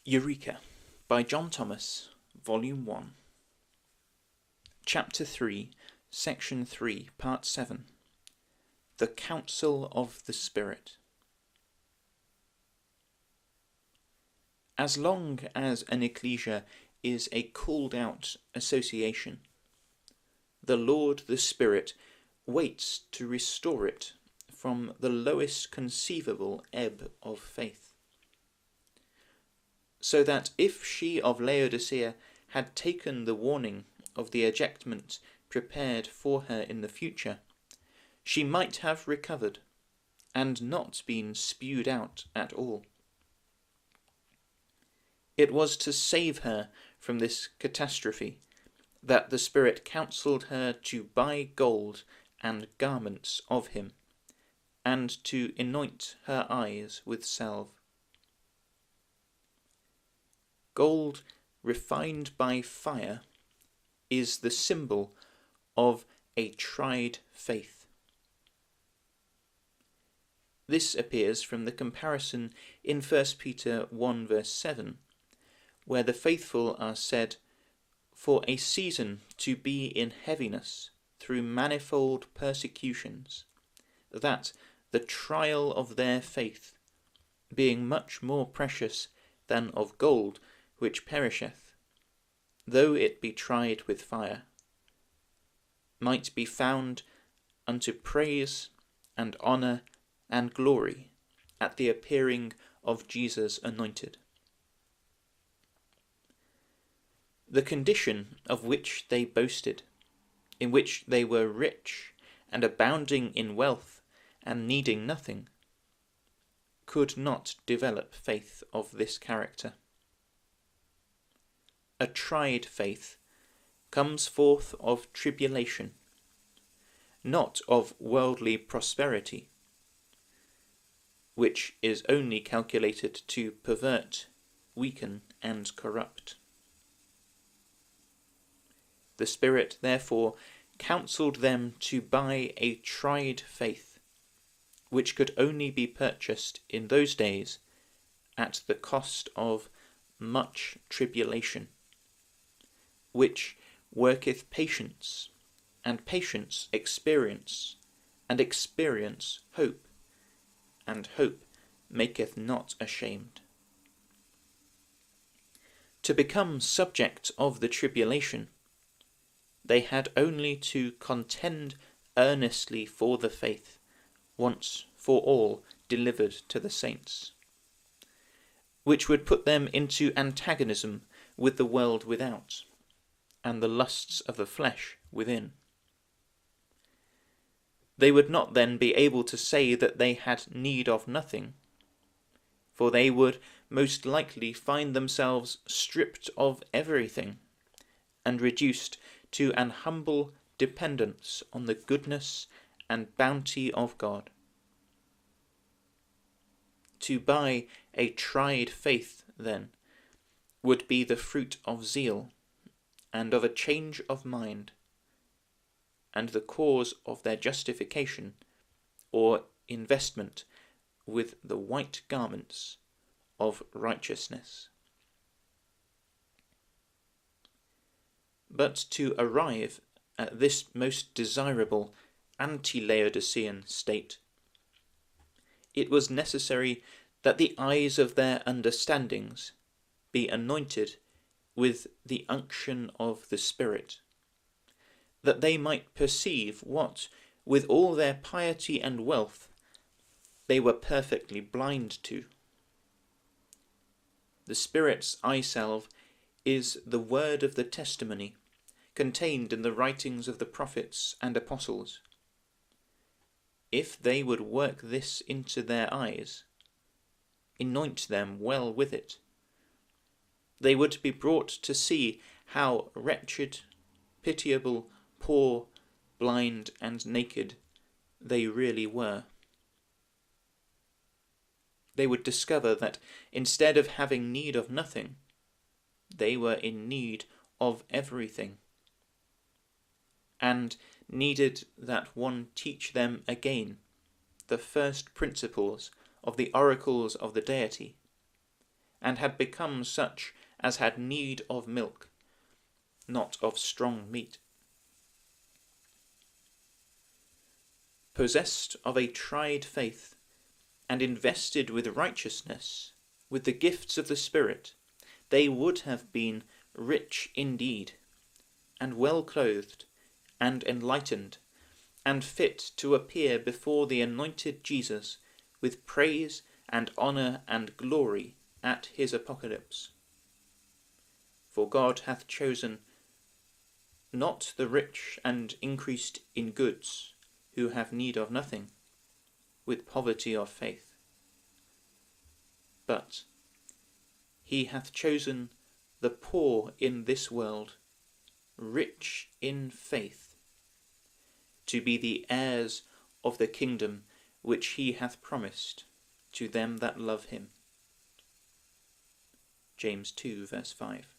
Eureka by John Thomas, Volume 1, Chapter 3, Section 3, Part 7, The Counsel of the Spirit. As long as an ecclesia is a called-out association, the Lord the Spirit waits to restore it from the lowest conceivable ebb of faith, so that if she of Laodicea had taken the warning of the ejectment prepared for her in the future, she might have recovered, and not been spewed out at all. It was to save her from this catastrophe that the Spirit counselled her to buy gold and garments of him, and to anoint her eyes with salve. Gold refined by fire is the symbol of a tried faith. This appears from the comparison in 1 Peter 1 verse 7, where the faithful are said, "For a season to be in heaviness through manifold persecutions, that the trial of their faith, being much more precious than of gold, which perisheth, though it be tried with fire, might be found unto praise and honour and glory at the appearing of Jesus anointed." The condition of which they boasted, in which they were rich and abounding in wealth and needing nothing, could not develop faith of this character. A tried faith comes forth of tribulation, not of worldly prosperity, which is only calculated to pervert, weaken, and corrupt. The Spirit, therefore, counselled them to buy a tried faith, which could only be purchased in those days at the cost of much tribulation, which worketh patience, and patience experience, and experience hope, and hope maketh not ashamed. To become subject of the tribulation, they had only to contend earnestly for the faith, once for all delivered to the saints, which would put them into antagonism with the world without, and the lusts of the flesh within. They would not then be able to say that they had need of nothing, for they would most likely find themselves stripped of everything, and reduced to an humble dependence on the goodness and bounty of God. To buy a tried faith, then, would be the fruit of zeal, and of a change of mind, and the cause of their justification or investment with the white garments of righteousness. But to arrive at this most desirable anti-Laodicean state, it was necessary that the eyes of their understandings be anointed with the unction of the Spirit, that they might perceive what, with all their piety and wealth, they were perfectly blind to. The Spirit's eye salve is the word of the testimony contained in the writings of the prophets and apostles. If they would work this into their eyes, anoint them well with it, they would be brought to see how wretched, pitiable, poor, blind, and naked they really were. They would discover that instead of having need of nothing, they were in need of everything, and needed that one teach them again the first principles of the oracles of the deity, and had become such as had need of milk, not of strong meat. Possessed of a tried faith, and invested with righteousness, with the gifts of the Spirit, they would have been rich indeed, and well clothed, and enlightened, and fit to appear before the anointed Jesus with praise and honour and glory at his apocalypse. For God hath chosen not the rich and increased in goods, who have need of nothing, with poverty of faith. But he hath chosen the poor in this world, rich in faith, to be the heirs of the kingdom which he hath promised to them that love him. James 2 verse 5.